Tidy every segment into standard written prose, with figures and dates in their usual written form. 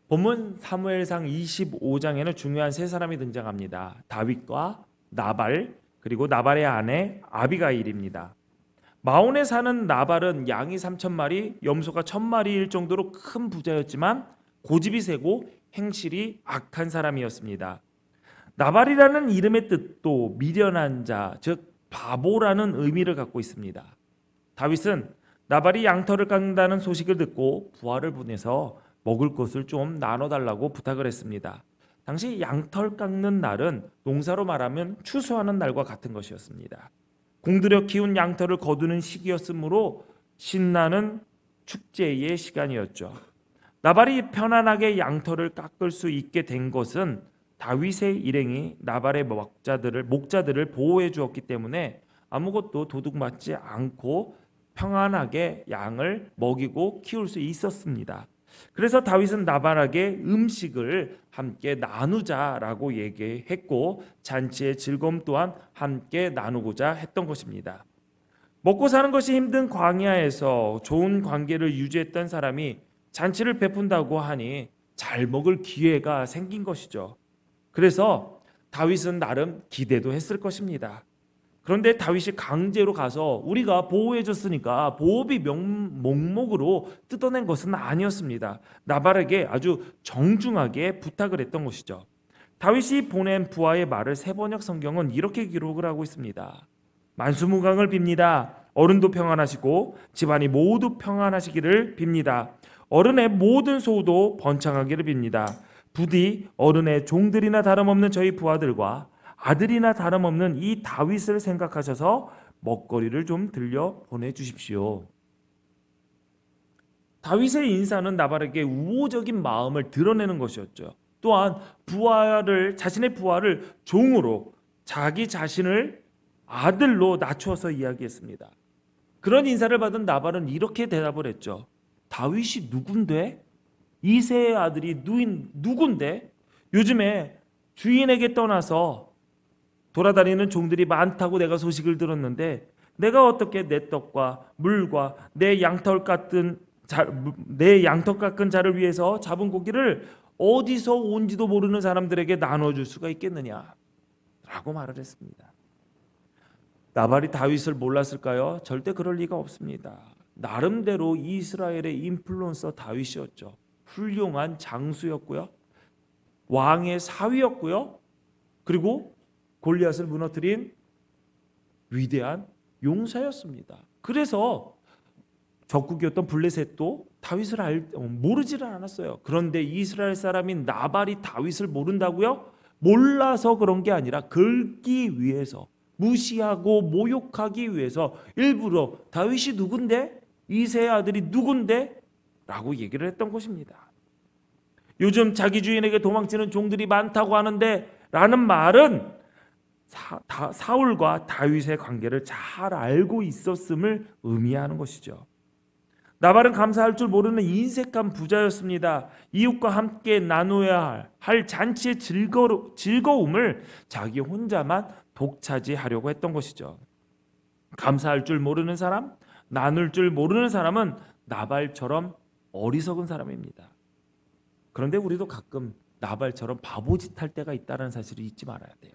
본문 사무엘상 25장에는 중요한 세 사람이 등장합니다. 다윗과 나발, 그리고 나발의 아내 아비가일입니다. 마온에 사는 나발은 양이 3,000마리, 염소가 1,000마리일 정도로 큰 부자였지만 고집이 세고 행실이 악한 사람이었습니다. 나발이라는 이름의 뜻도 미련한 자, 즉 바보라는 의미를 갖고 있습니다. 다윗은 나발이 양털을 깎는다는 소식을 듣고 부하를 보내서 먹을 것을 좀 나눠달라고 부탁을 했습니다. 당시 양털 깎는 날은 농사로 말하면 추수하는 날과 같은 것이었습니다. 공들여 키운 양털을 거두는 시기였으므로 신나는 축제의 시간이었죠. 나발이 편안하게 양털을 깎을 수 있게 된 것은 다윗의 일행이 나발의 목자들을 보호해 주었기 때문에 아무것도 도둑맞지 않고 평안하게 양을 먹이고 키울 수 있었습니다. 그래서 다윗은 나발에게 음식을 함께 나누자라고 얘기했고 잔치의 즐거움 또한 함께 나누고자 했던 것입니다. 먹고 사는 것이 힘든 광야에서 좋은 관계를 유지했던 사람이 잔치를 베푼다고 하니 잘 먹을 기회가 생긴 것이죠. 그래서 다윗은 나름 기대도 했을 것입니다. 그런데 다윗이 강제로 가서 우리가 보호해줬으니까 보호비 목록으로 뜯어낸 것은 아니었습니다. 나발에게 아주 정중하게 부탁을 했던 것이죠. 다윗이 보낸 부하의 말을 세번역 성경은 이렇게 기록을 하고 있습니다. 만수무강을 빕니다. 어른도 평안하시고 집안이 모두 평안하시기를 빕니다. 어른의 모든 소도 번창하기를 빕니다. 부디 어른의 종들이나 다름없는 저희 부하들과 아들이나 다름없는 이 다윗을 생각하셔서 먹거리를 좀 들려 보내주십시오. 다윗의 인사는 나발에게 우호적인 마음을 드러내는 것이었죠. 또한 자신의 부하를 종으로 자기 자신을 아들로 낮추어서 이야기했습니다. 그런 인사를 받은 나발은 이렇게 대답을 했죠. 다윗이 누군데? 이새의 아들이 누군데? 요즘에 주인에게 떠나서 돌아다니는 종들이 많다고 내가 소식을 들었는데 내가 어떻게 내 떡과 물과 내 양털 깎은 자를 위해서 잡은 고기를 어디서 온지도 모르는 사람들에게 나눠줄 수가 있겠느냐 라고 말을 했습니다. 나발이 다윗을 몰랐을까요? 절대 그럴 리가 없습니다. 나름대로 이스라엘의 인플루언서 다윗이었죠. 훌륭한 장수였고요. 왕의 사위였고요. 그리고 골리앗을 무너뜨린 위대한 용사였습니다. 그래서 적국이었던 블레셋도 다윗을 모르지를 않았어요. 그런데 이스라엘 사람인 나발이 다윗을 모른다고요? 몰라서 그런 게 아니라 긁기 위해서, 무시하고 모욕하기 위해서 일부러 다윗이 누군데? 이새의 아들이 누군데? 라고 얘기를 했던 것입니다. 요즘 자기 주인에게 도망치는 종들이 많다고 하는데 라는 말은 사울과 다윗의 관계를 잘 알고 있었음을 의미하는 것이죠. 나발은 감사할 줄 모르는 인색한 부자였습니다. 이웃과 함께 나누어야 할 잔치의 즐거움을 자기 혼자만 독차지하려고 했던 것이죠. 감사할 줄 모르는 사람, 나눌 줄 모르는 사람은 나발처럼 어리석은 사람입니다. 그런데 우리도 가끔 나발처럼 바보짓 할 때가 있다는 사실을 잊지 말아야 돼요.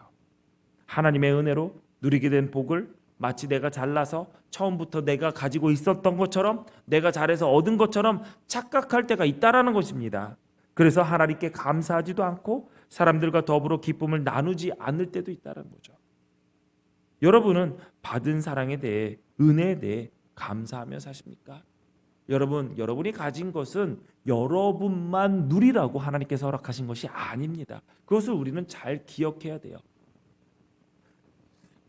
하나님의 은혜로 누리게 된 복을 마치 내가 잘나서 처음부터 내가 가지고 있었던 것처럼, 내가 잘해서 얻은 것처럼 착각할 때가 있다라는 것입니다. 그래서 하나님께 감사하지도 않고 사람들과 더불어 기쁨을 나누지 않을 때도 있다는 거죠. 여러분은 받은 사랑에 대해, 은혜에 대해 감사하며 사십니까? 여러분이 가진 것은 여러분만 누리라고 하나님께서 허락하신 것이 아닙니다. 그것을 우리는 잘 기억해야 돼요.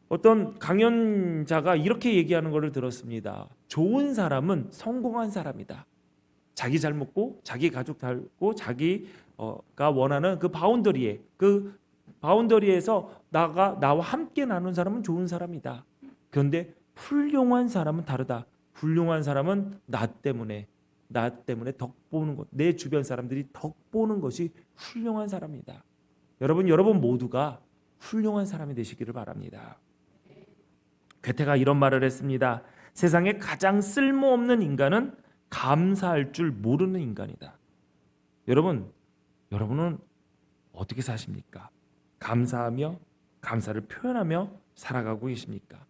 어떤 강연자가 이렇게 얘기하는 것을 들었습니다. 좋은 사람은 성공한 사람이다. 자기 잘 먹고 자기 가족 잘 먹고 자기가 원하는 그 바운더리에서 나와 함께 나눈 사람은 좋은 사람이다. 그런데 훌륭한 사람은 다르다. 훌륭한 사람은 나 때문에 덕 보는 것, 내 주변 사람들이 덕 보는 것이 훌륭한 사람이다. 여러분 모두가 훌륭한 사람이 되시기를 바랍니다. 괴테가 이런 말을 했습니다. 세상에 가장 쓸모없는 인간은 감사할 줄 모르는 인간이다. 여러분, 여러분은 어떻게 사십니까? 감사하며 감사를 표현하며 살아가고 계십니까?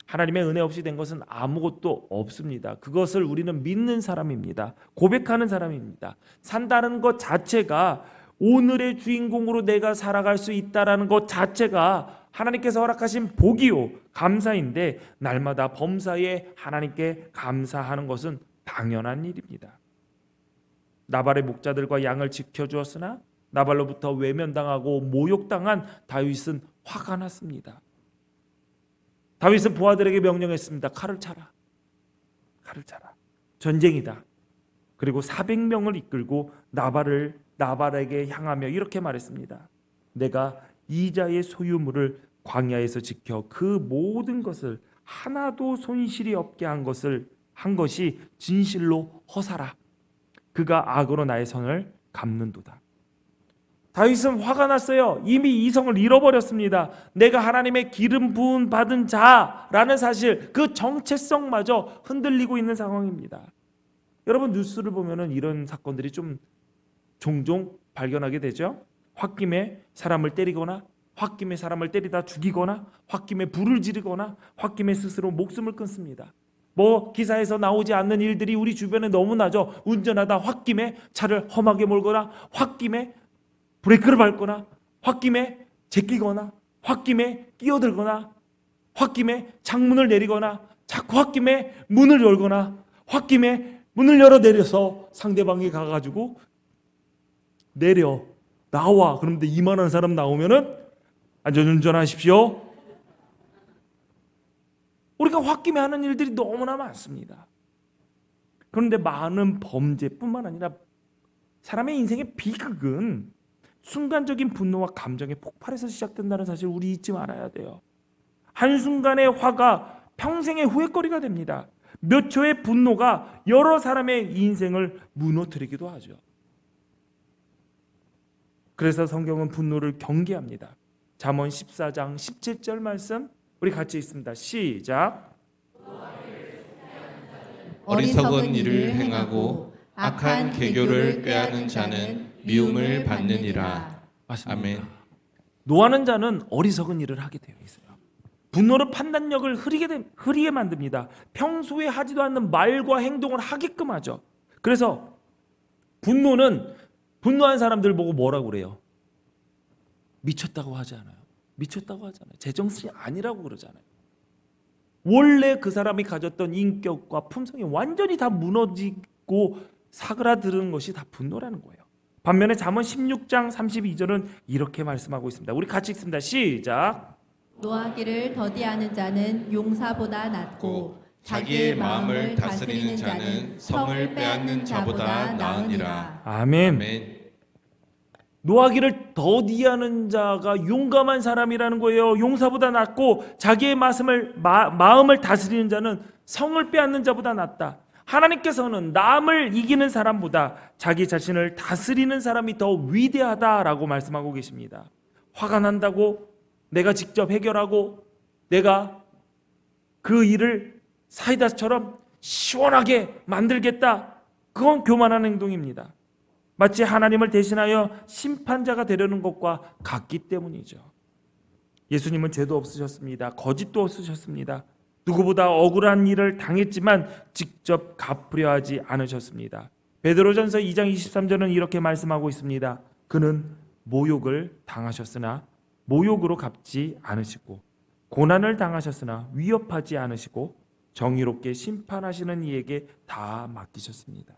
하나님의 은혜 없이 된 것은 아무것도 없습니다. 그것을 우리는 믿는 사람입니다. 고백하는 사람입니다. 산다는 것 자체가, 오늘의 주인공으로 내가 살아갈 수 있다라는 것 자체가 하나님께서 허락하신 복이요 감사인데, 날마다 범사에 하나님께 감사하는 것은 당연한 일입니다. 나발의 목자들과 양을 지켜주었으나 나발로부터 외면당하고 모욕당한 다윗은 화가 났습니다. 다윗은 부하들에게 명령했습니다. 칼을 차라. 칼을 차라. 전쟁이다. 그리고 400명을 이끌고 나발에게 향하며 이렇게 말했습니다. 내가 이자의 소유물을 광야에서 지켜 그 모든 것을 하나도 손실이 없게 한 것이 진실로 허사라. 그가 악으로 나의 선을 갚는도다. 다윗은 화가 났어요. 이미 이성을 잃어버렸습니다. 내가 하나님의 기름 부음 받은 자라는 사실, 그 정체성마저 흔들리고 있는 상황입니다. 여러분, 뉴스를 보면은 이런 사건들이 좀 종종 발견하게 되죠. 홧김에 사람을 때리거나, 홧김에 사람을 때리다 죽이거나, 홧김에 불을 지르거나, 홧김에 스스로 목숨을 끊습니다. 기사에서 나오지 않는 일들이 우리 주변에 너무나죠. 운전하다 홧김에 차를 험하게 몰거나, 홧김에 브레이크를 밟거나, 홧김에 제끼거나, 홧김에 끼어들거나, 홧김에 창문을 내리거나, 자꾸 홧김에 문을 열거나, 홧김에 문을 열어 내려서 상대방이 가가지고 내려 나와, 그런데 이만한 사람 나오면은 안전운전하십시오. 우리가 홧김에 하는 일들이 너무나 많습니다. 그런데 많은 범죄뿐만 아니라 사람의 인생의 비극은 순간적인 분노와 감정의 폭발에서 시작된다는 사실 우리 잊지 말아야 돼요. 한순간의 화가 평생의 후회거리가 됩니다. 몇 초의 분노가 여러 사람의 인생을 무너뜨리기도 하죠. 그래서 성경은 분노를 경계합니다. 잠언 14장 17절 말씀 우리 같이 읽습니다. 시작. 어리석은 일을 행하고 악한 계교를 꾀하는 자는 미움을 받느니라. 맞습니다. 아멘. 노하는 자는 어리석은 일을 하게 되어 있어요. 분노는 판단력을 흐리게 만듭니다. 평소에 하지도 않는 말과 행동을 하게끔 하죠. 그래서 분노는 분노한 사람들 보고 뭐라고 그래요? 미쳤다고 하지 않아요. 미쳤다고 하잖아요. 제정신이 아니라고 그러잖아요. 원래 그 사람이 가졌던 인격과 품성이 완전히 다 무너지고 사그라드는 것이 다 분노라는 거예요. 반면에 잠언 16장 32절은 이렇게 말씀하고 있습니다. 우리 같이 읽습니다. 시작. 노하기를 더디하는 자는 용사보다 낫고 자기의 마음을 다스리는 자는 성을 빼앗는 자보다 나으니라. 아멘. 아멘. 노하기를 더디하는 자가 용감한 사람이라는 거예요. 용사보다 낫고 자기의 마음을 다스리는 자는 성을 빼앗는 자보다 낫다. 하나님께서는 남을 이기는 사람보다 자기 자신을 다스리는 사람이 더 위대하다라고 말씀하고 계십니다. 화가 난다고 내가 직접 해결하고 내가 그 일을 사이다처럼 시원하게 만들겠다. 그건 교만한 행동입니다. 마치 하나님을 대신하여 심판자가 되려는 것과 같기 때문이죠. 예수님은 죄도 없으셨습니다. 거짓도 없으셨습니다. 누구보다 억울한 일을 당했지만 직접 갚으려 하지 않으셨습니다. 베드로전서 2장 23절은 이렇게 말씀하고 있습니다. 그는 모욕을 당하셨으나 모욕으로 갚지 않으시고 고난을 당하셨으나 위협하지 않으시고 정의롭게 심판하시는 이에게 다 맡기셨습니다.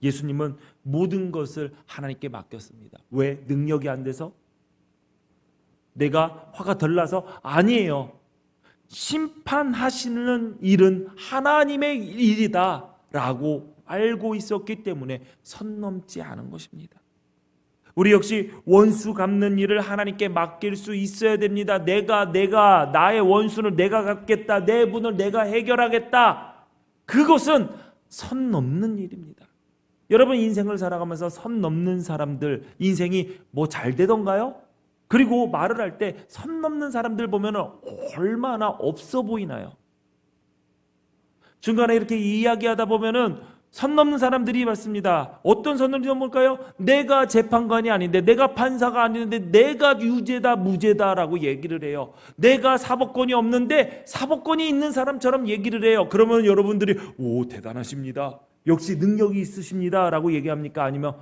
예수님은 모든 것을 하나님께 맡겼습니다. 왜? 능력이 안 돼서? 내가 화가 덜 나서? 아니에요. 심판하시는 일은 하나님의 일이다 라고 알고 있었기 때문에 선 넘지 않은 것입니다. 우리 역시 원수 갚는 일을 하나님께 맡길 수 있어야 됩니다. 내가 나의 원수를 내가 갚겠다. 내 분을 내가 해결하겠다. 그것은 선 넘는 일입니다. 여러분 인생을 살아가면서 선 넘는 사람들 인생이 뭐 잘 되던가요? 그리고 말을 할 때 선 넘는 사람들 보면 얼마나 없어 보이나요? 중간에 이렇게 이야기하다 보면은 선 넘는 사람들이 많습니다. 어떤 선을 넘을까요? 내가 재판관이 아닌데, 내가 판사가 아닌데, 내가 유죄다 무죄다라고 얘기를 해요. 내가 사법권이 없는데 사법권이 있는 사람처럼 얘기를 해요. 그러면 여러분들이 오, 대단하십니다, 역시 능력이 있으십니다 라고 얘기합니까? 아니면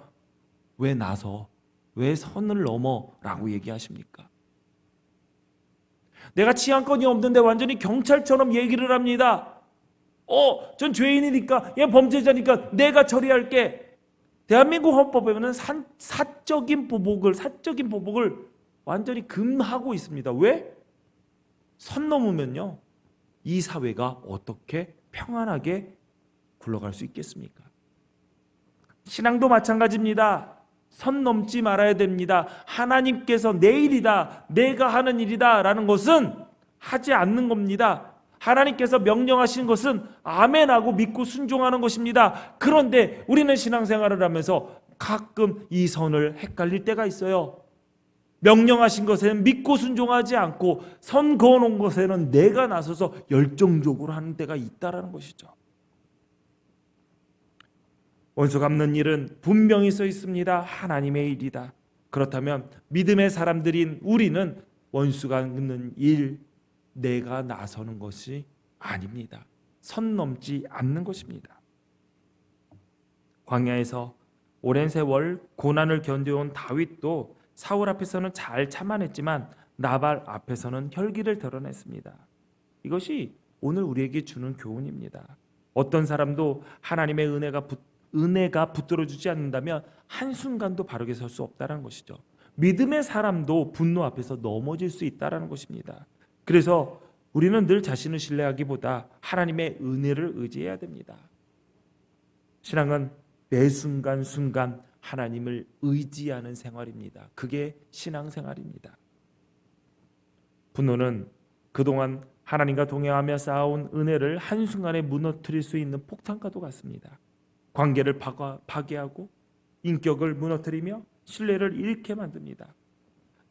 왜 나서, 왜 선을 넘어 라고 얘기하십니까? 내가 치안권이 없는데 완전히 경찰처럼 얘기를 합니다. 전 죄인이니까, 얘 범죄자니까 내가 처리할게. 대한민국 헌법에는 사적인 보복을 완전히 금하고 있습니다. 왜? 선 넘으면요, 이 사회가 어떻게 평안하게 굴러갈 수 있겠습니까? 신앙도 마찬가지입니다. 선 넘지 말아야 됩니다. 하나님께서 내 일이다, 내가 하는 일이다 라는 것은 하지 않는 겁니다. 하나님께서 명령하신 것은 아멘하고 믿고 순종하는 것입니다. 그런데 우리는 신앙생활을 하면서 가끔 이 선을 헷갈릴 때가 있어요. 명령하신 것에는 믿고 순종하지 않고 선 그어놓은 것에는 내가 나서서 열정적으로 하는 때가 있다라는 것이죠. 원수 갚는 일은 분명히 써 있습니다. 하나님의 일이다. 그렇다면 믿음의 사람들인 우리는 원수 갚는 일, 내가 나서는 것이 아닙니다. 선 넘지 않는 것입니다. 광야에서 오랜 세월 고난을 견뎌온 다윗도 사울 앞에서는 잘 참아냈지만 나발 앞에서는 혈기를 드러냈습니다. 이것이 오늘 우리에게 주는 교훈입니다. 어떤 사람도 하나님의 은혜가 붙들어주지 않는다면 한순간도 바르게 설 수 없다는 것이죠. 믿음의 사람도 분노 앞에서 넘어질 수 있다는 것입니다. 그래서 우리는 늘 자신을 신뢰하기보다 하나님의 은혜를 의지해야 됩니다. 신앙은 매 순간순간 하나님을 의지하는 생활입니다. 그게 신앙생활입니다. 분노는 그동안 하나님과 동행하며 쌓아온 은혜를 한순간에 무너뜨릴 수 있는 폭탄과도 같습니다. 관계를 파괴하고 인격을 무너뜨리며 신뢰를 잃게 만듭니다.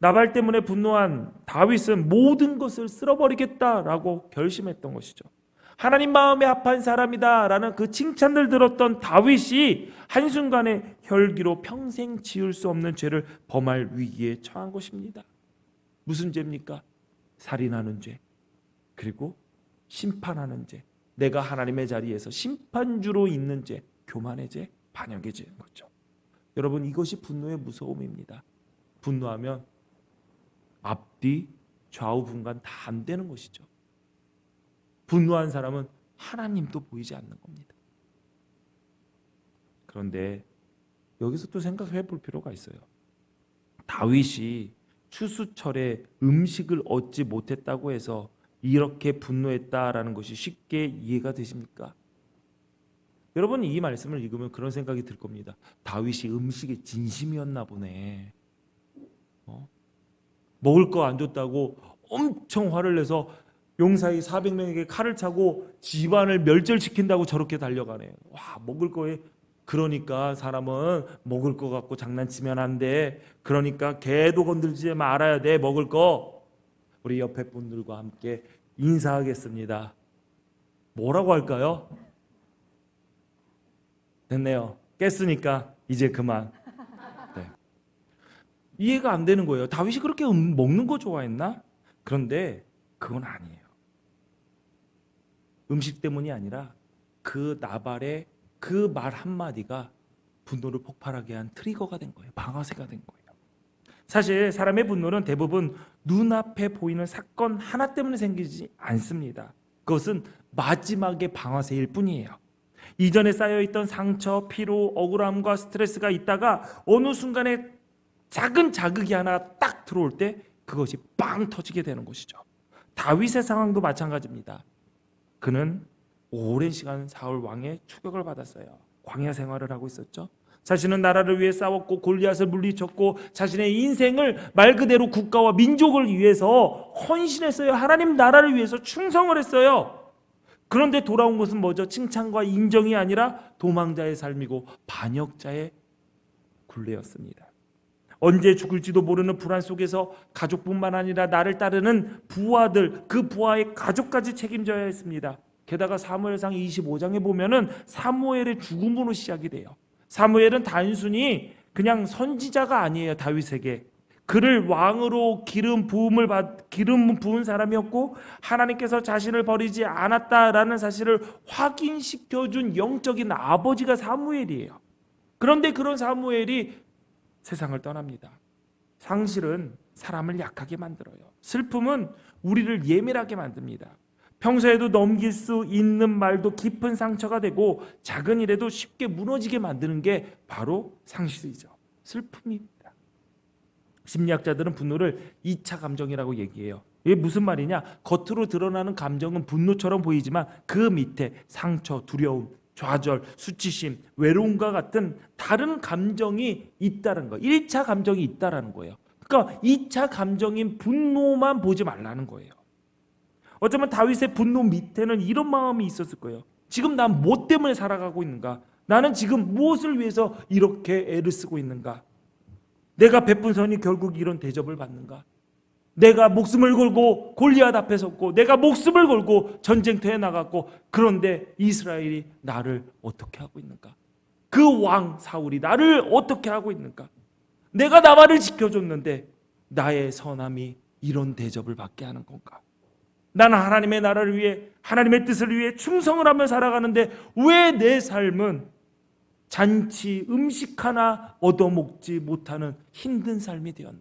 나발 때문에 분노한 다윗은 모든 것을 쓸어버리겠다라고 결심했던 것이죠. 하나님 마음에 합한 사람이다라는 그 칭찬을 들었던 다윗이 한순간에 혈기로 평생 지을 수 없는 죄를 범할 위기에 처한 것입니다. 무슨 죄입니까? 살인하는 죄, 그리고 심판하는 죄, 내가 하나님의 자리에서 심판주로 있는 죄, 교만의 죄, 반역의 죄인 거죠. 여러분, 이것이 분노의 무서움입니다. 분노하면 앞뒤 좌우 분간 다 안 되는 것이죠. 분노한 사람은 하나님도 보이지 않는 겁니다. 그런데 여기서 또 생각해 볼 필요가 있어요. 다윗이 추수철에 음식을 얻지 못했다고 해서 이렇게 분노했다라는 것이 쉽게 이해가 되십니까? 여러분, 이 말씀을 읽으면 그런 생각이 들 겁니다. 다윗이 음식에 진심이었나 보네. 먹을 거 안 줬다고 엄청 화를 내서 용사의 400명에게 칼을 차고 집안을 멸절시킨다고 저렇게 달려가네. 와, 먹을 거에, 그러니까 사람은 먹을 거 갖고 장난치면 안 돼. 그러니까 개도 건들지 말아야 돼. 먹을 거. 우리 옆에 분들과 함께 인사하겠습니다. 뭐라고 할까요? 됐네요. 깼으니까 이제 그만. 네. 이해가 안 되는 거예요. 다윗이 그렇게 먹는 거 좋아했나? 그런데 그건 아니에요. 음식 때문이 아니라 그 나발의 그 말 한마디가 분노를 폭발하게 한 트리거가 된 거예요. 방아쇠가 된 거예요. 사실 사람의 분노는 대부분 눈앞에 보이는 사건 하나 때문에 생기지 않습니다. 그것은 마지막의 방아쇠일 뿐이에요. 이전에 쌓여있던 상처, 피로, 억울함과 스트레스가 있다가 어느 순간에 작은 자극이 하나 딱 들어올 때 그것이 빵 터지게 되는 것이죠. 다윗의 상황도 마찬가지입니다. 그는 오랜 시간 사울 왕의 추격을 받았어요. 광야 생활을 하고 있었죠. 자신은 나라를 위해 싸웠고 골리앗을 물리쳤고 자신의 인생을 말 그대로 국가와 민족을 위해서 헌신했어요. 하나님 나라를 위해서 충성을 했어요. 그런데 돌아온 것은 뭐죠? 칭찬과 인정이 아니라 도망자의 삶이고 반역자의 굴레였습니다. 언제 죽을지도 모르는 불안 속에서 가족뿐만 아니라 나를 따르는 부하들, 그 부하의 가족까지 책임져야 했습니다. 게다가 사무엘상 25장에 보면은 사무엘의 죽음으로 시작이 돼요. 사무엘은 단순히 그냥 선지자가 아니에요. 다윗에게 그를 왕으로 기름 부은 사람이었고 하나님께서 자신을 버리지 않았다라는 사실을 확인시켜준 영적인 아버지가 사무엘이에요. 그런데 그런 사무엘이 세상을 떠납니다. 상실은 사람을 약하게 만들어요. 슬픔은 우리를 예민하게 만듭니다. 평소에도 넘길 수 있는 말도 깊은 상처가 되고 작은 일에도 쉽게 무너지게 만드는 게 바로 상실이죠. 슬픔입니다. 심리학자들은 분노를 2차 감정이라고 얘기해요. 이게 무슨 말이냐? 겉으로 드러나는 감정은 분노처럼 보이지만 그 밑에 상처, 두려움, 좌절, 수치심, 외로움과 같은 다른 감정이 있다는 거예요. 1차 감정이 있다라는 거예요. 그러니까 2차 감정인 분노만 보지 말라는 거예요. 어쩌면 다윗의 분노 밑에는 이런 마음이 있었을 거예요. 지금 난 뭐 때문에 살아가고 있는가? 나는 지금 무엇을 위해서 이렇게 애를 쓰고 있는가? 내가 베푼 선이 결국 이런 대접을 받는가? 내가 목숨을 걸고 골리앗 앞에 섰고 내가 목숨을 걸고 전쟁터에 나갔고 그런데 이스라엘이 나를 어떻게 하고 있는가? 그 왕 사울이 나를 어떻게 하고 있는가? 내가 나발을 지켜줬는데 나의 선함이 이런 대접을 받게 하는 건가? 나는 하나님의 나라를 위해 하나님의 뜻을 위해 충성을 하며 살아가는데 왜 내 삶은 잔치 음식 하나 얻어먹지 못하는 힘든 삶이 되었나?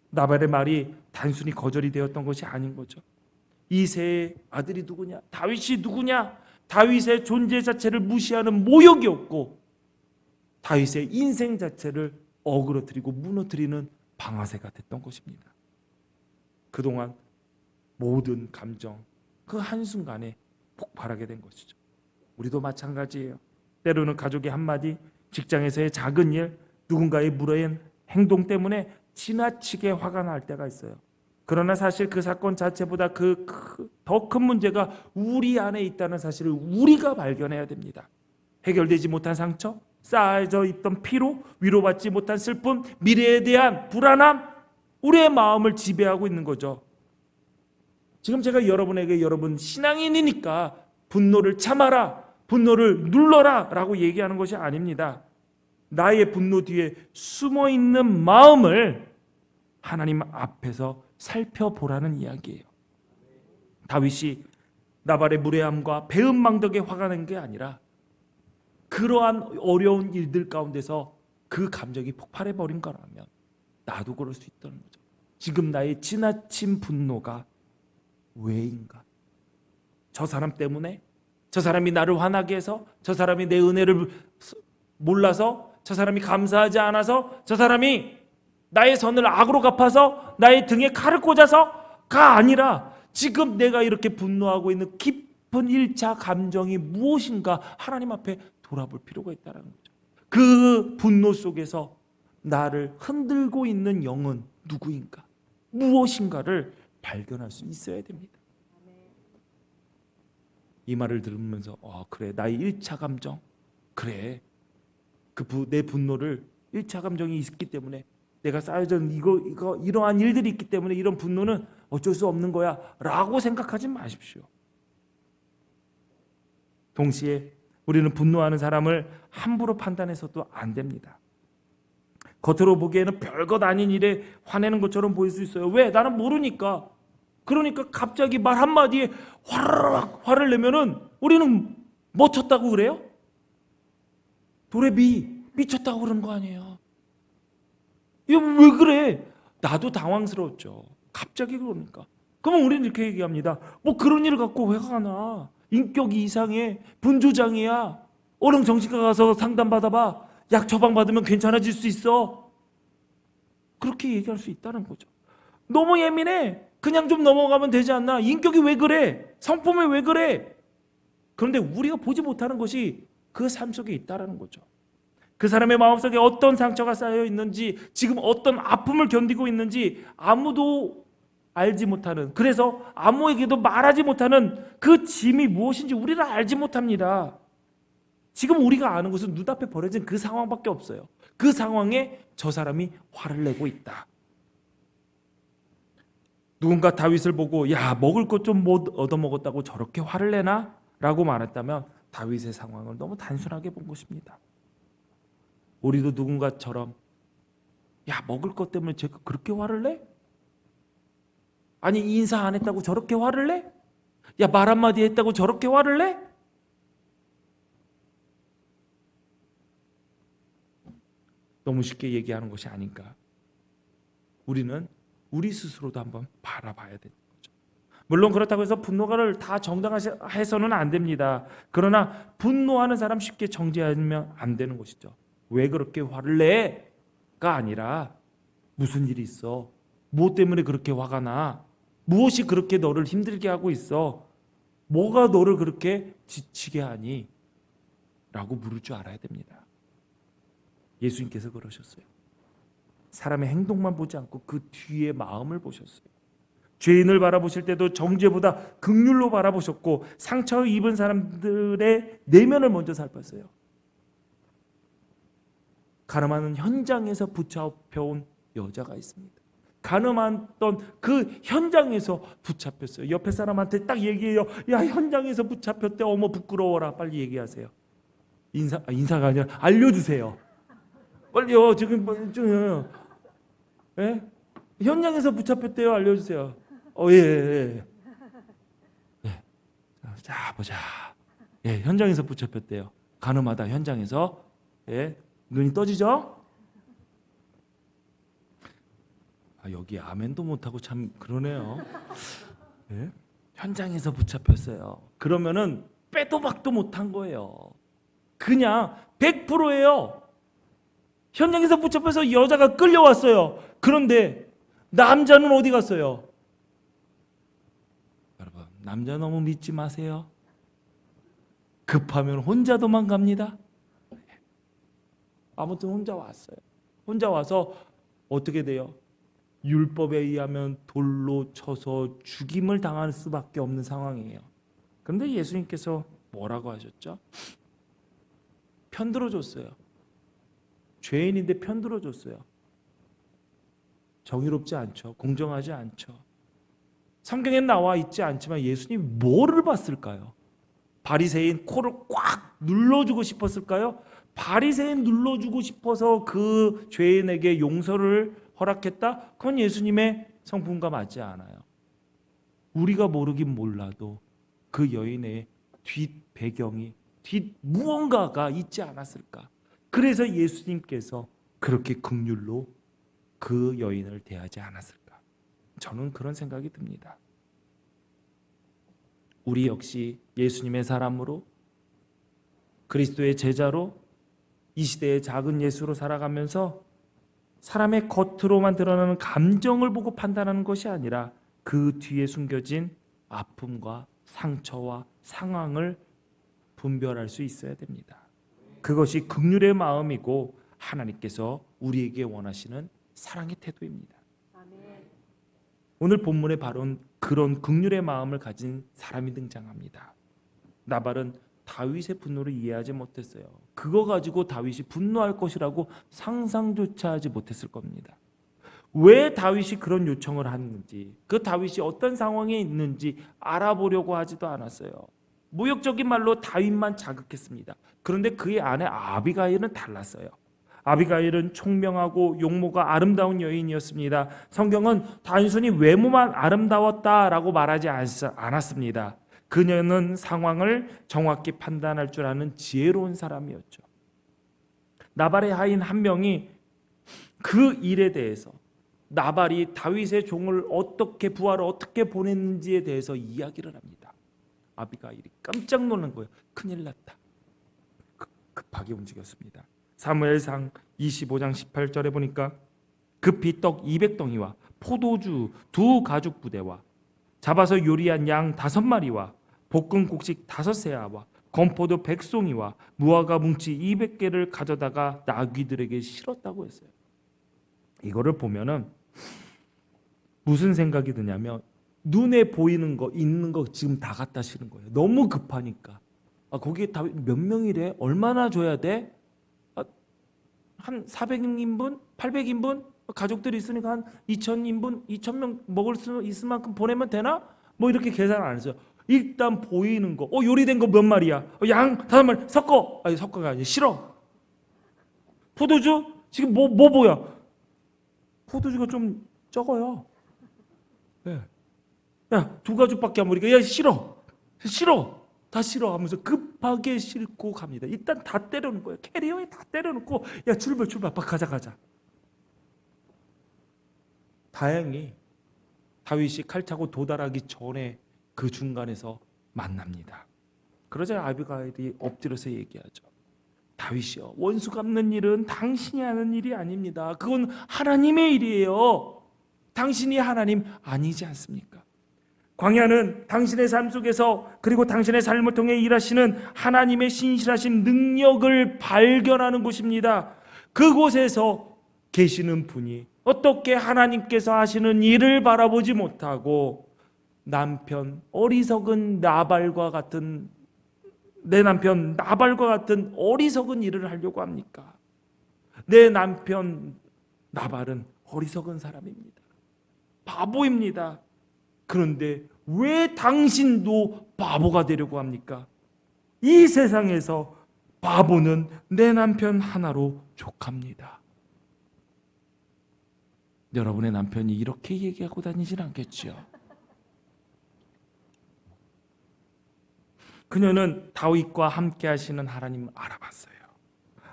나발의 말이 단순히 거절이 되었던 것이 아닌 거죠. 이새의 아들이 누구냐? 다윗이 누구냐? 다윗의 존재 자체를 무시하는 모욕이었고 다윗의 인생 자체를 어그러뜨리고 무너뜨리는 방아쇠가 됐던 것입니다. 그동안 모든 감정 그 한순간에 폭발하게 된 것이죠. 우리도 마찬가지예요. 때로는 가족의 한마디, 직장에서의 작은 일, 누군가의 무례한 행동 때문에 지나치게 화가 날 때가 있어요. 그러나 사실 그 사건 자체보다 더 큰 문제가 우리 안에 있다는 사실을 우리가 발견해야 됩니다. 해결되지 못한 상처, 쌓여져 있던 피로, 위로받지 못한 슬픔, 미래에 대한 불안함, 우리의 마음을 지배하고 있는 거죠. 지금 제가 여러분에게 여러분 신앙인이니까 분노를 참아라, 분노를 눌러라 라고 얘기하는 것이 아닙니다. 나의 분노 뒤에 숨어있는 마음을 하나님 앞에서 살펴보라는 이야기예요. 다윗이 나발의 무례함과 배은망덕에 화가 난 게 아니라 그러한 어려운 일들 가운데서 그 감정이 폭발해버린 거라면 나도 그럴 수 있다는 거죠. 지금 나의 지나친 분노가 왜인가? 저 사람 때문에? 저 사람이 나를 화나게 해서? 저 사람이 내 은혜를 몰라서? 저 사람이 감사하지 않아서? 저 사람이 나의 선을 악으로 갚아서? 나의 등에 칼을 꽂아서?가 아니라 지금 내가 이렇게 분노하고 있는 깊은 1차 감정이 무엇인가 하나님 앞에 돌아볼 필요가 있다는 거죠. 그 분노 속에서 나를 흔들고 있는 영은 누구인가? 무엇인가를 발견할 수 있어야 됩니다. 이 말을 들으면서 그래, 나의 1차 감정, 그래, 내 분노를 1차 감정이 있기 때문에 내가 쌓여져 이러한 일들이 있기 때문에 이런 분노는 어쩔 수 없는 거야 라고 생각하지 마십시오. 동시에 우리는 분노하는 사람을 함부로 판단해서도 안 됩니다. 겉으로 보기에는 별것 아닌 일에 화내는 것처럼 보일 수 있어요. 왜? 나는 모르니까. 그러니까 갑자기 말 한마디에 화를 내면은 우리는 뭐 쳤다고 그래요? 도레미 미쳤다고 그러는 거 아니에요. 이거 왜 그래? 나도 당황스러웠죠. 갑자기 그러니까. 그러면 우리는 이렇게 얘기합니다. 뭐 그런 일을 갖고 왜 화가 나? 인격이 이상해. 분조장이야. 어른 정신과 가서 상담 받아봐. 약 처방 받으면 괜찮아질 수 있어. 그렇게 얘기할 수 있다는 거죠. 너무 예민해. 그냥 좀 넘어가면 되지 않나? 인격이 왜 그래? 성품이 왜 그래? 그런데 우리가 보지 못하는 것이 그 삶 속에 있다는 거죠. 그 사람의 마음속에 어떤 상처가 쌓여 있는지, 지금 어떤 아픔을 견디고 있는지 아무도 알지 못하는, 그래서 아무에게도 말하지 못하는 그 짐이 무엇인지 우리는 알지 못합니다. 지금 우리가 아는 것은 눈앞에 벌어진 그 상황밖에 없어요. 그 상황에 저 사람이 화를 내고 있다. 누군가 다윗을 보고 야 먹을 것 좀 못 얻어먹었다고 저렇게 화를 내나? 라고 말했다면 다윗의 상황을 너무 단순하게 본 것입니다. 우리도 누군가처럼 야 먹을 것 때문에 제가 그렇게 화를 내? 아니 인사 안 했다고 저렇게 화를 내? 야 말 한마디 했다고 저렇게 화를 내? 너무 쉽게 얘기하는 것이 아닌가. 우리는 우리 스스로도 한번 바라봐야 되는 거죠. 물론 그렇다고 해서 분노를 다 정당화해서는 안 됩니다. 그러나 분노하는 사람 쉽게 정죄하면 안 되는 것이죠. 왜 그렇게 화를 내?가 아니라 무슨 일이 있어? 무엇 때문에 그렇게 화가 나? 무엇이 그렇게 너를 힘들게 하고 있어? 뭐가 너를 그렇게 지치게 하니? 라고 물을 줄 알아야 됩니다. 예수님께서 그러셨어요. 사람의 행동만 보지 않고 그 뒤에 마음을 보셨어요. 죄인을 바라보실 때도 정죄보다 긍휼로 바라보셨고 상처 입은 사람들의 내면을 먼저 살폈어요. 가늠하는 현장에서 붙잡혀온 여자가 있습니다. 가늠했던 그 현장에서 붙잡혔어요. 옆에 사람한테 딱 얘기해요. 야 현장에서 붙잡혔대. 어머 부끄러워라. 빨리 얘기하세요. 인사가 아니라 알려주세요. 빨리요. 지금 예? 현장에서 붙잡혔대요. 알려주세요. 예. 자 보자. 예, 현장에서 붙잡혔대요. 가늠하다 현장에서. 예, 눈이 떠지죠? 여기 아멘도 못하고 참 그러네요. 예? 현장에서 붙잡혔어요. 그러면은 빼도 박도 못한 거예요. 그냥 100%예요. 현장에서 붙잡혀서 여자가 끌려왔어요. 그런데 남자는 어디 갔어요? 여러분, 남자 너무 믿지 마세요. 급하면 혼자 도망갑니다. 아무튼 혼자 왔어요. 혼자 와서 어떻게 돼요? 율법에 의하면 돌로 쳐서 죽임을 당할 수밖에 없는 상황이에요. 그런데 예수님께서 뭐라고 하셨죠? 편들어줬어요. 죄인인데 편들어줬어요. 정의롭지 않죠. 공정하지 않죠. 성경에 나와 있지 않지만 예수님이 뭐를 봤을까요? 바리새인 코를 꽉 눌러주고 싶었을까요? 바리새인 눌러주고 싶어서 그 죄인에게 용서를 허락했다? 그건 예수님의 성품과 맞지 않아요. 우리가 모르긴 몰라도 그 여인의 뒷 배경이 뒷 무언가가 있지 않았을까? 그래서 예수님께서 그렇게 긍휼로 그 여인을 대하지 않았을까? 저는 그런 생각이 듭니다. 우리 역시 예수님의 사람으로 그리스도의 제자로 이 시대의 작은 예수로 살아가면서 사람의 겉으로만 드러나는 감정을 보고 판단하는 것이 아니라 그 뒤에 숨겨진 아픔과 상처와 상황을 분별할 수 있어야 됩니다. 그것이 긍휼의 마음이고 하나님께서 우리에게 원하시는 사랑의 태도입니다. 오늘 본문에 바로 그런 긍휼의 마음을 가진 사람이 등장합니다. 나발은 다윗의 분노를 이해하지 못했어요. 그거 가지고 다윗이 분노할 것이라고 상상조차 하지 못했을 겁니다. 왜 다윗이 그런 요청을 하는지, 그 다윗이 어떤 상황에 있는지 알아보려고 하지도 않았어요. 무역적인 말로 다윗만 자극했습니다. 그런데 그의 아내 아비가일은 달랐어요. 아비가일은 총명하고 용모가 아름다운 여인이었습니다. 성경은 단순히 외모만 아름다웠다라고 말하지 않았습니다. 그녀는 상황을 정확히 판단할 줄 아는 지혜로운 사람이었죠. 나발의 하인 한 명이 그 일에 대해서 나발이 다윗의 종을 어떻게 부하를 어떻게 보냈는지에 대해서 이야기를 합니다. 아비가일이 깜짝 놀란 거예요. 큰일 났다. 급하게 움직였습니다. 사무엘상 25장 18절에 보니까 급히 떡 200덩이와 포도주 2가죽 부대와 잡아서 요리한 양 5마리와 볶은 곡식 5세아와 건포도 100송이와 무화과 뭉치 200개를 가져다가 나귀들에게 실었다고 했어요. 이거를 보면은 무슨 생각이 드냐면 눈에 보이는 거 있는 거 지금 다 갖다 실은 거예요. 너무 급하니까. 거기에 다 몇 명이래? 얼마나 줘야 돼? 한 400인분? 800인분? 가족들이 있으니까 한 2,000인분, 2,000명 먹을 수 있을 만큼 보내면 되나? 뭐 이렇게 계산 안 했어요. 일단 보이는 거, 요리된 거 몇 마리야? 양 5마리 섞어. 아니 섞어가 아니라 싫어. 포도주 지금 뭐 보여? 포도주가 좀 적어요. 네. 야, 2가죽밖에 안 먹으니까 야 싫어. 다 싫어 하면서 급하게 싣고 갑니다. 일단 다 때려놓은 거예요. 캐리어에 다 때려놓고 야 출발 가자. 다행히 다윗이 칼 차고 도달하기 전에 그 중간에서 만납니다. 그러자 아비가일이 엎드려서 얘기하죠. 다윗이여, 원수 갚는 일은 당신이 하는 일이 아닙니다. 그건 하나님의 일이에요. 당신이 하나님 아니지 않습니까? 광야는 당신의 삶 속에서 그리고 당신의 삶을 통해 일하시는 하나님의 신실하신 능력을 발견하는 곳입니다. 그곳에서 계시는 분이 어떻게 하나님께서 하시는 일을 바라보지 못하고 내 남편 나발과 같은 어리석은 일을 하려고 합니까? 내 남편 나발은 어리석은 사람입니다. 바보입니다. 그런데 왜 당신도 바보가 되려고 합니까? 이 세상에서 바보는 내 남편 하나로 족합니다. 여러분의 남편이 이렇게 얘기하고 다니진 않겠지요? 그녀는 다윗과 함께 하시는 하나님 알아봤어요.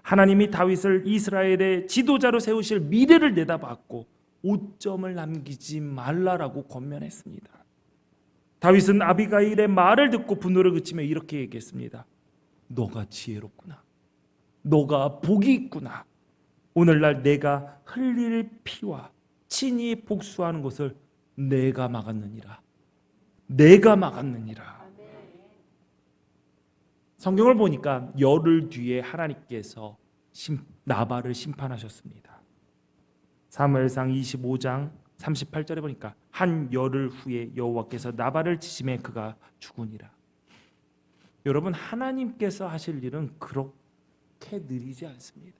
하나님이 다윗을 이스라엘의 지도자로 세우실 미래를 내다봤고 오점을 남기지 말라라고 권면했습니다. 다윗은 아비가일의 말을 듣고 분노를 그치며 이렇게 얘기했습니다. 너가 지혜롭구나. 너가 복이 있구나. 오늘날 내가 흘릴 피와 친히 복수하는 것을 내가 막았느니라. 성경을 보니까 열흘 뒤에 하나님께서 나발을 심판하셨습니다. 사무엘상 25장 38절에 보니까 한 열흘 후에 여호와께서 나발을 치심에 그가 죽으니라. 여러분, 하나님께서 하실 일은 그렇게 느리지 않습니다.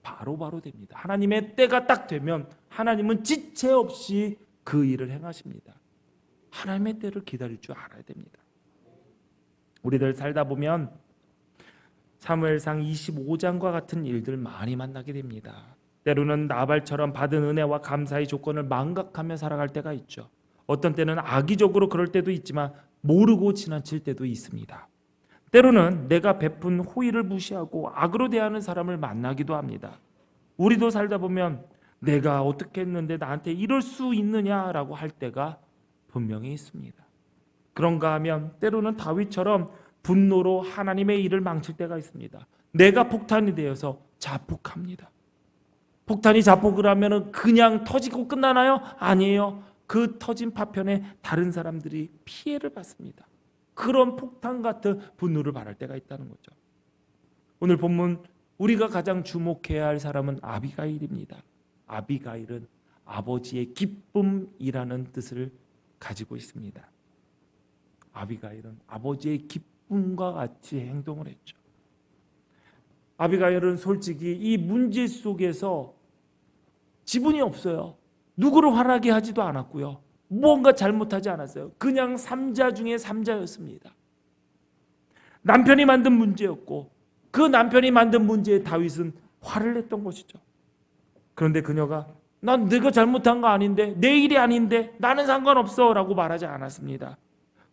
바로바로 됩니다. 하나님의 때가 딱 되면 하나님은 지체 없이 그 일을 행하십니다. 하나님의 때를 기다릴 줄 알아야 됩니다. 우리들 살다 보면 사무엘상 25장과 같은 일들 많이 만나게 됩니다. 때로는 나발처럼 받은 은혜와 감사의 조건을 망각하며 살아갈 때가 있죠. 어떤 때는 악의적으로 그럴 때도 있지만 모르고 지나칠 때도 있습니다. 때로는 내가 베푼 호의를 무시하고 악으로 대하는 사람을 만나기도 합니다. 우리도 살다 보면 내가 어떻게 했는데 나한테 이럴 수 있느냐라고 할 때가 분명히 있습니다. 그런가 하면 때로는 다윗처럼 분노로 하나님의 일을 망칠 때가 있습니다. 내가 폭탄이 되어서 자폭합니다. 폭탄이 자폭을 하면 그냥 터지고 끝나나요? 아니에요. 그 터진 파편에 다른 사람들이 피해를 받습니다. 그런 폭탄 같은 분노를 발할 때가 있다는 거죠. 오늘 본문 우리가 가장 주목해야 할 사람은 아비가일입니다. 아비가일은 아버지의 기쁨이라는 뜻을 가지고 있습니다. 아비가일은 아버지의 기쁨과 같이 행동을 했죠. 아비가일은 솔직히 이 문제 속에서 지분이 없어요. 누구를 화나게 하지도 않았고요. 뭔가 잘못하지 않았어요. 그냥 3자 중에 3자였습니다. 남편이 만든 문제였고 그 남편이 만든 문제에 다윗은 화를 냈던 것이죠. 그런데 그녀가 난 내가 잘못한 거 아닌데, 내 일이 아닌데 나는 상관없어 라고 말하지 않았습니다.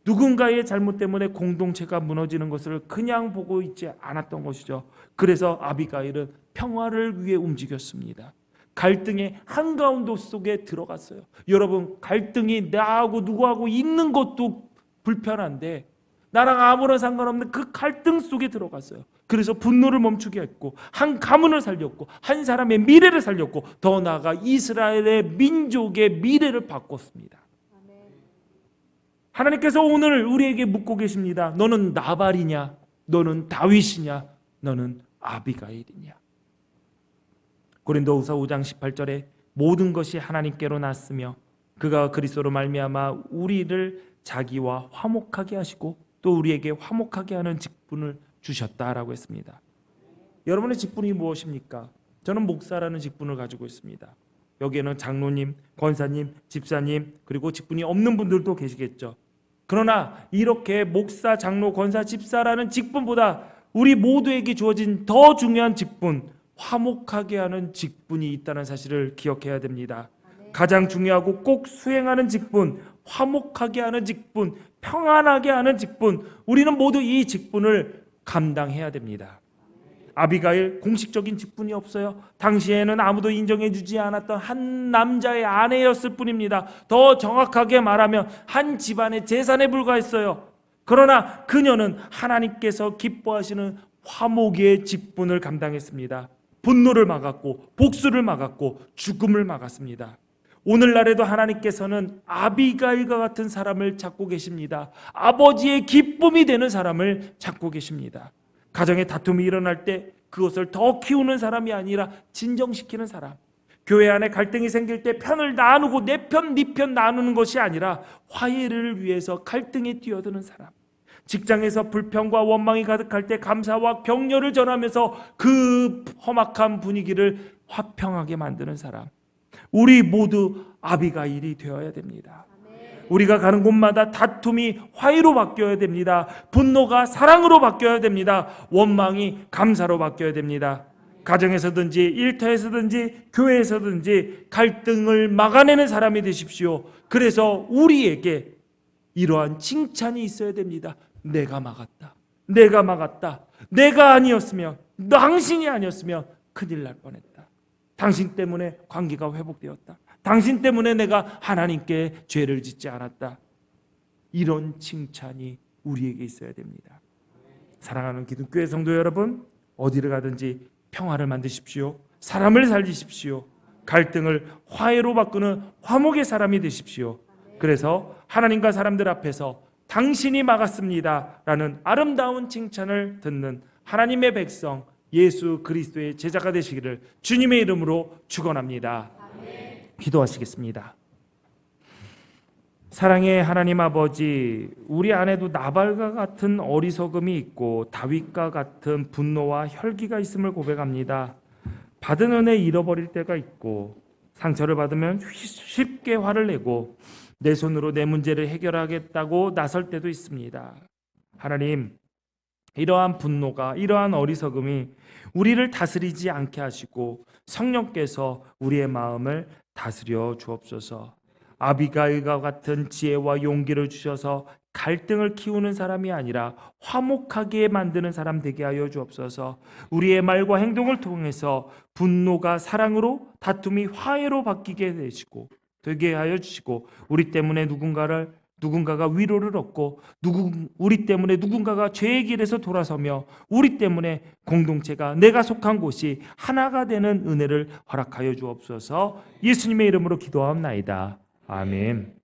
누군가의 잘못 때문에 공동체가 무너지는 것을 그냥 보고 있지 않았던 것이죠. 그래서 아비가일은 평화를 위해 움직였습니다. 갈등의 한가운데 속에 들어갔어요. 여러분, 갈등이 나하고 누구하고 있는 것도 불편한데 나랑 아무런 상관없는 그 갈등 속에 들어갔어요. 그래서 분노를 멈추게 했고 한 가문을 살렸고 한 사람의 미래를 살렸고 더 나아가 이스라엘의 민족의 미래를 바꿨습니다. 하나님께서 오늘 우리에게 묻고 계십니다. 너는 나발이냐? 너는 다윗이냐? 너는 아비가일이냐? 고린도후서 5장 18절에 모든 것이 하나님께로 났으며 그가 그리스도로 말미암아 우리를 자기와 화목하게 하시고 또 우리에게 화목하게 하는 직분을 주셨다라고 했습니다. 여러분의 직분이 무엇입니까? 저는 목사라는 직분을 가지고 있습니다. 여기에는 장로님, 권사님, 집사님, 그리고 직분이 없는 분들도 계시겠죠. 그러나 이렇게 목사, 장로, 권사, 집사라는 직분보다 우리 모두에게 주어진 더 중요한 직분, 화목하게 하는 직분이 있다는 사실을 기억해야 됩니다. 가장 중요하고 꼭 수행하는 직분, 화목하게 하는 직분, 평안하게 하는 직분, 우리는 모두 이 직분을 감당해야 됩니다. 아비가일 공식적인 직분이 없어요. 당시에는 아무도 인정해주지 않았던 한 남자의 아내였을 뿐입니다. 더 정확하게 말하면 한 집안의 재산에 불과했어요. 그러나 그녀는 하나님께서 기뻐하시는 화목의 직분을 감당했습니다. 분노를 막았고 복수를 막았고 죽음을 막았습니다. 오늘날에도 하나님께서는 아비가일과 같은 사람을 찾고 계십니다. 아버지의 기쁨이 되는 사람을 찾고 계십니다. 가정에 다툼이 일어날 때 그것을 더 키우는 사람이 아니라 진정시키는 사람, 교회 안에 갈등이 생길 때 편을 나누고 내 편, 네 편 나누는 것이 아니라 화해를 위해서 갈등에 뛰어드는 사람, 직장에서 불평과 원망이 가득할 때 감사와 격려를 전하면서 그 험악한 분위기를 화평하게 만드는 사람, 우리 모두 아비가일이 되어야 됩니다. 우리가 가는 곳마다 다툼이 화해로 바뀌어야 됩니다. 분노가 사랑으로 바뀌어야 됩니다. 원망이 감사로 바뀌어야 됩니다. 가정에서든지 일터에서든지 교회에서든지 갈등을 막아내는 사람이 되십시오. 그래서 우리에게 이러한 칭찬이 있어야 됩니다. 내가 막았다. 내가 막았다. 내가 아니었으면, 당신이 아니었으면 큰일 날 뻔했다. 당신 때문에 관계가 회복되었다. 당신 때문에 내가 하나님께 죄를 짓지 않았다. 이런 칭찬이 우리에게 있어야 됩니다. 사랑하는 기독교회 성도 여러분, 어디를 가든지 평화를 만드십시오. 사람을 살리십시오. 갈등을 화해로 바꾸는 화목의 사람이 되십시오. 그래서 하나님과 사람들 앞에서 당신이 막았습니다 라는 아름다운 칭찬을 듣는 하나님의 백성 예수 그리스도의 제자가 되시기를 주님의 이름으로 축원합니다. 기도하시겠습니다. 사랑의 하나님 아버지, 우리 안에도 나발과 같은 어리석음이 있고 다윗과 같은 분노와 혈기가 있음을 고백합니다. 받은 은혜 잃어버릴 때가 있고 상처를 받으면 쉽게 화를 내고 내 손으로 내 문제를 해결하겠다고 나설 때도 있습니다. 하나님, 이러한 분노가, 이러한 어리석음이 우리를 다스리지 않게 하시고 성령께서 우리의 마음을 다스려 주옵소서. 아비가일과 같은 지혜와 용기를 주셔서 갈등을 키우는 사람이 아니라 화목하게 만드는 사람 되게 하여 주옵소서. 우리의 말과 행동을 통해서 분노가 사랑으로, 다툼이 화해로 바뀌게 되게 하여 주시고, 우리 때문에 누군가가 위로를 얻고 우리 때문에 누군가가 죄의 길에서 돌아서며 우리 때문에 공동체가, 내가 속한 곳이 하나가 되는 은혜를 허락하여 주옵소서. 예수님의 이름으로 기도하옵나이다. 아멘.